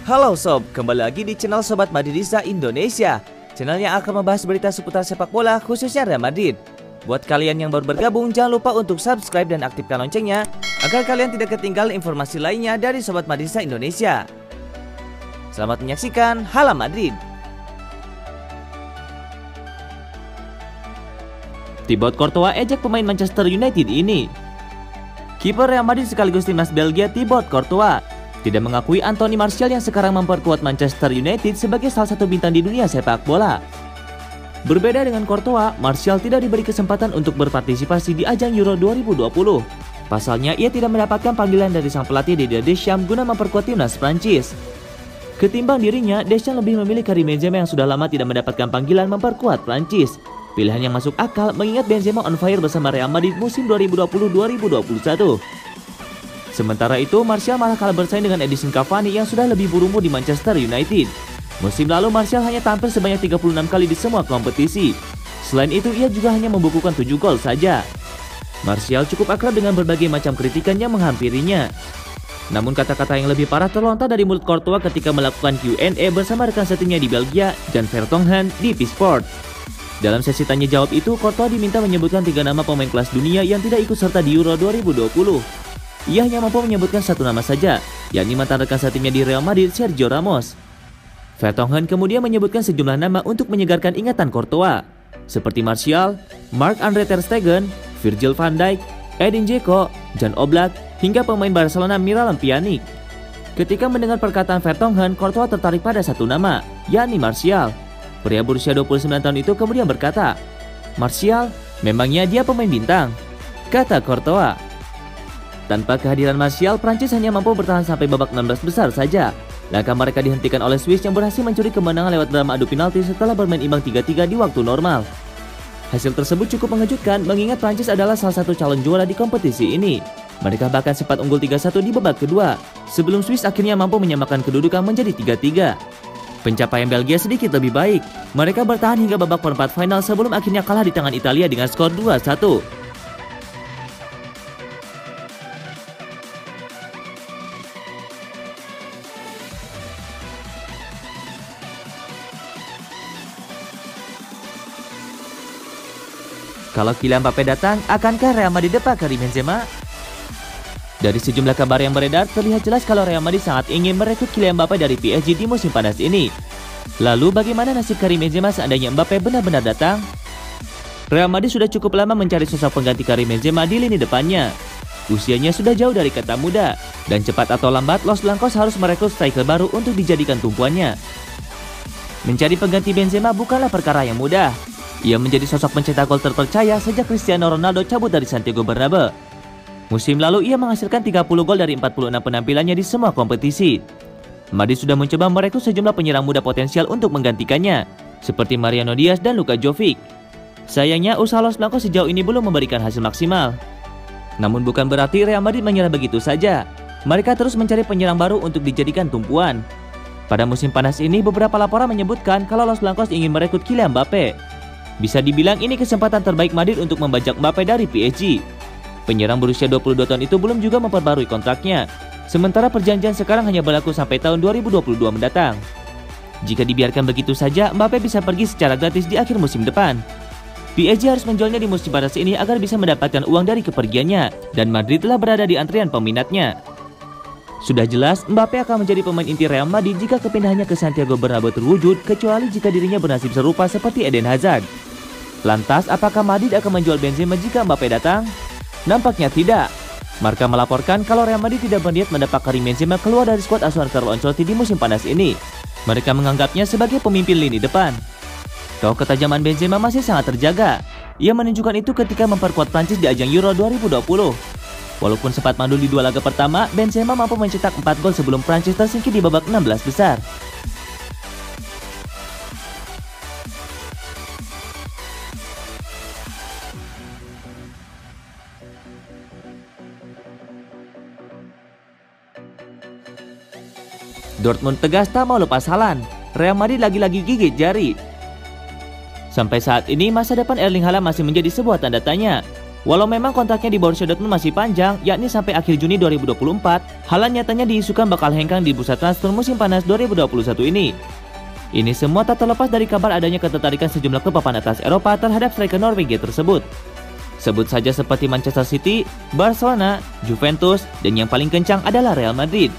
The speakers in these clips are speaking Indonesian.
Halo sob, kembali lagi di channel Sobat Madridista Indonesia. Channel yang akan membahas berita seputar sepak bola khususnya Real Madrid. Buat kalian yang baru bergabung, jangan lupa untuk subscribe dan aktifkan loncengnya agar kalian tidak ketinggalan informasi lainnya dari Sobat Madridista Indonesia. Selamat menyaksikan Hala Madrid. Thibaut Courtois ejek pemain Manchester United ini. Kiper Real Madrid sekaligus timnas Belgia Thibaut Courtois tidak mengakui Anthony Martial yang sekarang memperkuat Manchester United sebagai salah satu bintang di dunia sepak bola. Berbeda dengan Courtois, Martial tidak diberi kesempatan untuk berpartisipasi di ajang Euro 2020. Pasalnya, ia tidak mendapatkan panggilan dari sang pelatih Didier Deschamps guna memperkuat timnas Prancis. Ketimbang dirinya, Deschamps lebih memilih Karim Benzema yang sudah lama tidak mendapatkan panggilan memperkuat Prancis. Pilihan yang masuk akal mengingat Benzema on fire bersama Real Madrid musim 2020-2021. Sementara itu, Martial malah kalah bersaing dengan Edinson Cavani yang sudah lebih berumur di Manchester United. Musim lalu, Martial hanya tampil sebanyak 36 kali di semua kompetisi. Selain itu, ia juga hanya membukukan 7 gol saja. Martial cukup akrab dengan berbagai macam kritikan yang menghampirinya. Namun kata-kata yang lebih parah terlontar dari mulut Courtois ketika melakukan Q&A bersama rekan setimnya di Belgia, Jan Vertonghen, di P-Sport. Dalam sesi tanya jawab itu, Courtois diminta menyebutkan 3 nama pemain kelas dunia yang tidak ikut serta di Euro 2020. Ia hanya mampu menyebutkan 1 nama saja, yakni mantan rekan setimnya di Real Madrid, Sergio Ramos. Vertonghen kemudian menyebutkan sejumlah nama untuk menyegarkan ingatan Courtois, seperti Martial, Marc-Andre ter Stegen, Virgil van Dijk, Edin Dzeko, Jan Oblak, hingga pemain Barcelona Miralem Pjanic. Ketika mendengar perkataan Vertonghen, Courtois tertarik pada 1 nama, yakni Martial. Pria berusia 29 tahun itu kemudian berkata, "Martial, memangnya dia pemain bintang?" kata Courtois. Tanpa kehadiran Martial, Prancis hanya mampu bertahan sampai babak 16 besar saja. Langkah mereka dihentikan oleh Swiss yang berhasil mencuri kemenangan lewat drama adu penalti setelah bermain imbang 3-3 di waktu normal. Hasil tersebut cukup mengejutkan mengingat Prancis adalah salah satu calon juara di kompetisi ini. Mereka bahkan sempat unggul 3-1 di babak kedua, sebelum Swiss akhirnya mampu menyamakan kedudukan menjadi 3-3. Pencapaian Belgia sedikit lebih baik. Mereka bertahan hingga babak perempat final sebelum akhirnya kalah di tangan Italia dengan skor 2-1. Kalau Kylian Mbappé datang, akankah Real Madrid depak Karim Benzema? Dari sejumlah kabar yang beredar, terlihat jelas kalau Real Madrid sangat ingin merekrut Kylian Mbappé dari PSG di musim panas ini. Lalu bagaimana nasib Karim Benzema seandainya Mbappé benar-benar datang? Real Madrid sudah cukup lama mencari sosok pengganti Karim Benzema di lini depannya. Usianya sudah jauh dari kata muda, dan cepat atau lambat Los Blancos harus merekrut striker baru untuk dijadikan tumpuannya. Mencari pengganti Benzema bukanlah perkara yang mudah. Ia menjadi sosok pencetak gol terpercaya sejak Cristiano Ronaldo cabut dari Santiago Bernabeu. Musim lalu ia menghasilkan 30 gol dari 46 penampilannya di semua kompetisi. Madrid sudah mencoba merekrut sejumlah penyerang muda potensial untuk menggantikannya, seperti Mariano Diaz dan Luka Jovic. Sayangnya usaha Los Blancos sejauh ini belum memberikan hasil maksimal. Namun bukan berarti Real Madrid menyerah begitu saja. Mereka terus mencari penyerang baru untuk dijadikan tumpuan. Pada musim panas ini beberapa laporan menyebutkan kalau Los Blancos ingin merekrut Kylian Mbappé. Bisa dibilang ini kesempatan terbaik Madrid untuk membajak Mbappé dari PSG. Penyerang berusia 22 tahun itu belum juga memperbarui kontraknya. Sementara perjanjian sekarang hanya berlaku sampai tahun 2022 mendatang. Jika dibiarkan begitu saja, Mbappé bisa pergi secara gratis di akhir musim depan. PSG harus menjualnya di musim panas ini agar bisa mendapatkan uang dari kepergiannya, dan Madrid telah berada di antrian peminatnya. Sudah jelas, Mbappé akan menjadi pemain inti Real Madrid jika kepindahannya ke Santiago Bernabeu terwujud, kecuali jika dirinya bernasib serupa seperti Eden Hazard. Lantas, apakah Madrid akan menjual Benzema jika Mbappé datang? Nampaknya tidak. Marca melaporkan kalau Real Madrid tidak berniat mendapat Karim Benzema keluar dari skuad asuhan Carlo Ancelotti di musim panas ini. Mereka menganggapnya sebagai pemimpin lini depan. Kau ketajaman Benzema masih sangat terjaga. Ia menunjukkan itu ketika memperkuat Prancis di ajang Euro 2020. Walaupun sempat mandul di 2 laga pertama, Benzema mampu mencetak 4 gol sebelum Prancis tersingkir di babak 16 besar. Dortmund tegas tak mau lepas Haaland. Real Madrid lagi-lagi gigit jari. Sampai saat ini masa depan Erling Haaland masih menjadi sebuah tanda tanya. Walau memang kontraknya di Borussia Dortmund masih panjang, yakni sampai akhir Juni 2024, Haaland nyatanya diisukan bakal hengkang di bursa transfer musim panas 2021 ini. Ini semua tak terlepas dari kabar adanya ketertarikan sejumlah klub papan atas Eropa terhadap striker Norwegia tersebut. Sebut saja seperti Manchester City, Barcelona, Juventus, dan yang paling kencang adalah Real Madrid.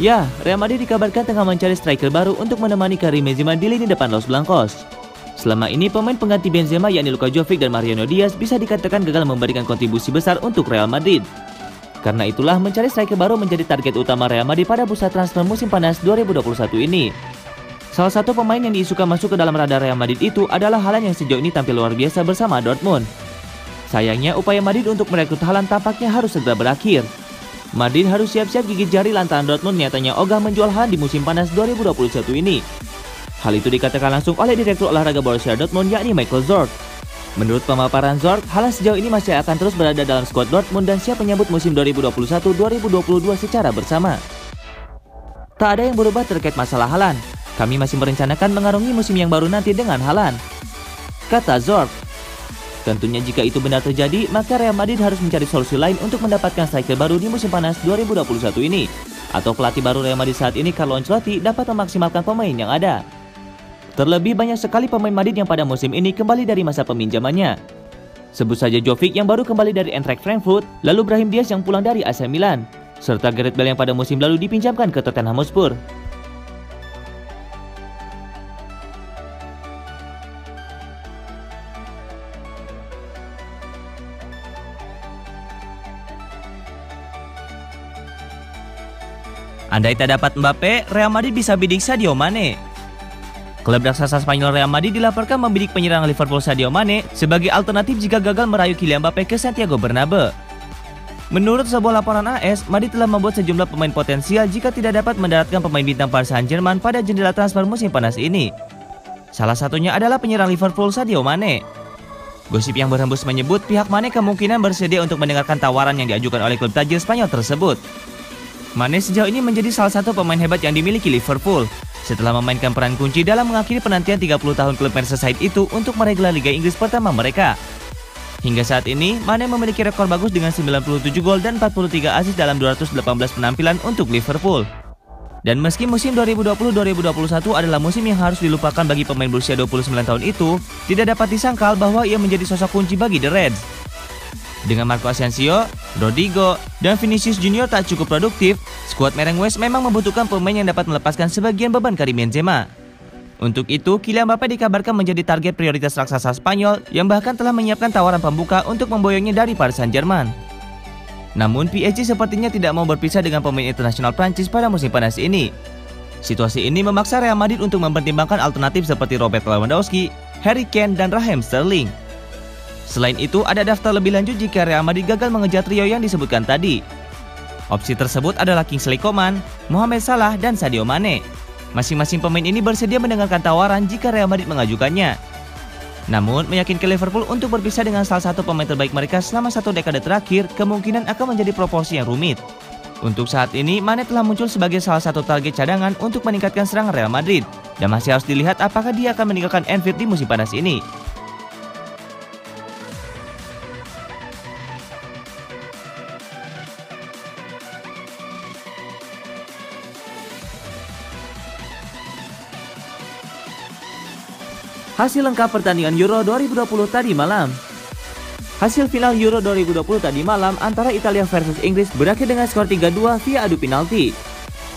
Ya, Real Madrid dikabarkan tengah mencari striker baru untuk menemani Karim Benzema di lini depan Los Blancos. Selama ini pemain pengganti Benzema yakni Luka Jovic dan Mariano Diaz bisa dikatakan gagal memberikan kontribusi besar untuk Real Madrid. Karena itulah mencari striker baru menjadi target utama Real Madrid pada bursa transfer musim panas 2021 ini. Salah satu pemain yang diisukan masuk ke dalam radar Real Madrid itu adalah Haaland yang sejauh ini tampil luar biasa bersama Dortmund. Sayangnya upaya Madrid untuk merekrut Haaland tampaknya harus segera berakhir. Madrid harus siap-siap gigit jari lantaran Dortmund nyatanya ogah menjual Haaland di musim panas 2021 ini. Hal itu dikatakan langsung oleh Direktur Olahraga Borussia Dortmund yakni Michael Zorc. Menurut pemaparan Zorc, Haaland sejauh ini masih akan terus berada dalam skuad Dortmund dan siap menyambut musim 2021-2022 secara bersama. Tak ada yang berubah terkait masalah Haaland. Kami masih merencanakan mengarungi musim yang baru nanti dengan Haaland, kata Zorc. Tentunya jika itu benar terjadi, maka Real Madrid harus mencari solusi lain untuk mendapatkan striker baru di musim panas 2021 ini. Atau pelatih baru Real Madrid saat ini, Carlo Ancelotti, dapat memaksimalkan pemain yang ada. Terlebih banyak sekali pemain Madrid yang pada musim ini kembali dari masa peminjamannya. Sebut saja Jovic yang baru kembali dari Eintracht Frankfurt, lalu Brahim Diaz yang pulang dari AC Milan, serta Gareth Bale yang pada musim lalu dipinjamkan ke Tottenham Hotspur. Andai tak dapat Mbappe, Real Madrid bisa bidik Sadio Mane. Klub raksasa Spanyol Real Madrid dilaporkan membidik penyerang Liverpool Sadio Mane sebagai alternatif jika gagal merayu Kylian Mbappe ke Santiago Bernabeu. Menurut sebuah laporan AS, Madrid telah membuat sejumlah pemain potensial jika tidak dapat mendaratkan pemain bintang Paris Saint-Germain pada jendela transfer musim panas ini. Salah satunya adalah penyerang Liverpool Sadio Mane. Gosip yang berhembus menyebut pihak Mane kemungkinan bersedia untuk mendengarkan tawaran yang diajukan oleh klub tajir Spanyol tersebut. Mane sejauh ini menjadi salah satu pemain hebat yang dimiliki Liverpool setelah memainkan peran kunci dalam mengakhiri penantian 30 tahun klub Merseyside itu untuk meraih gelar Liga Inggris pertama mereka. Hingga saat ini, Mane memiliki rekor bagus dengan 97 gol dan 43 assist dalam 218 penampilan untuk Liverpool. Dan meski musim 2020-2021 adalah musim yang harus dilupakan bagi pemain berusia 29 tahun itu, tidak dapat disangkal bahwa ia menjadi sosok kunci bagi The Reds. Dengan Marco Asensio, Rodrigo, dan Vinicius Junior tak cukup produktif, skuad Merengues memang membutuhkan pemain yang dapat melepaskan sebagian beban Karim Benzema. Untuk itu, Kylian Mbappe dikabarkan menjadi target prioritas raksasa Spanyol yang bahkan telah menyiapkan tawaran pembuka untuk memboyongnya dari Paris Saint-Germain. Namun, PSG sepertinya tidak mau berpisah dengan pemain internasional Prancis pada musim panas ini. Situasi ini memaksa Real Madrid untuk mempertimbangkan alternatif seperti Robert Lewandowski, Harry Kane, dan Raheem Sterling. Selain itu, ada daftar lebih lanjut jika Real Madrid gagal mengejar trio yang disebutkan tadi. Opsi tersebut adalah Kingsley Coman, Mohamed Salah, dan Sadio Mane. Masing-masing pemain ini bersedia mendengarkan tawaran jika Real Madrid mengajukannya. Namun, meyakinkan Liverpool untuk berpisah dengan salah satu pemain terbaik mereka selama 1 dekade terakhir kemungkinan akan menjadi proporsi yang rumit. Untuk saat ini, Mane telah muncul sebagai salah satu target cadangan untuk meningkatkan serangan Real Madrid, dan masih harus dilihat apakah dia akan meninggalkan Anfield di musim panas ini. Hasil lengkap pertandingan Euro 2020 tadi malam. Hasil final Euro 2020 tadi malam antara Italia versus Inggris berakhir dengan skor 3-2 via adu penalti.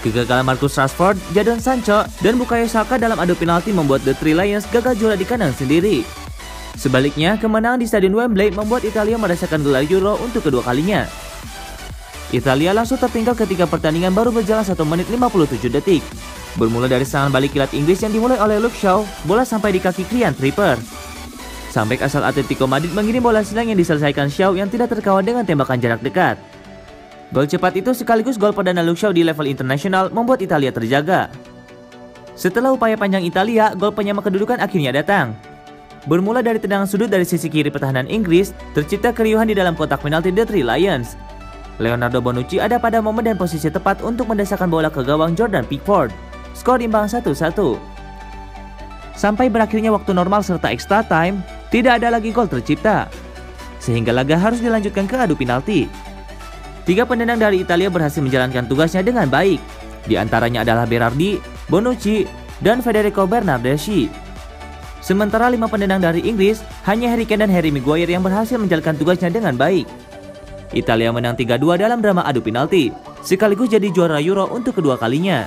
Kegagalan Marcus Rashford, Jadon Sancho, dan Bukayo Saka dalam adu penalti membuat The Three Lions gagal juara di kandang sendiri. Sebaliknya, kemenangan di Stadion Wembley membuat Italia merasakan gelar Euro untuk kedua kalinya. Italia langsung tertinggal ketika pertandingan baru berjalan 1 menit 57 detik. Bermula dari serangan balik kilat Inggris yang dimulai oleh Luke Shaw, bola sampai di kaki Kylian Trippier. Sampai asal Atletico Madrid mengirim bola silang yang diselesaikan Shaw yang tidak terkawal dengan tembakan jarak dekat. Gol cepat itu sekaligus gol perdana Luke Shaw di level internasional membuat Italia terjaga. Setelah upaya panjang Italia, gol penyama kedudukan akhirnya datang. Bermula dari tendangan sudut dari sisi kiri pertahanan Inggris, tercipta keriuhan di dalam kotak penalti The Three Lions. Leonardo Bonucci ada pada momen dan posisi tepat untuk mendesakkan bola ke gawang Jordan Pickford. Skor imbang 1-1. Sampai berakhirnya waktu normal serta extra time, tidak ada lagi gol tercipta. sehingga laga harus dilanjutkan ke adu penalti. 3 penendang dari Italia berhasil menjalankan tugasnya dengan baik. Di antaranya adalah Berardi, Bonucci, dan Federico Bernardeschi. Sementara 5 penendang dari Inggris, hanya Harry Kane dan Harry Maguire yang berhasil menjalankan tugasnya dengan baik. Italia menang 3-2 dalam drama adu penalti, sekaligus jadi juara Euro untuk kedua kalinya.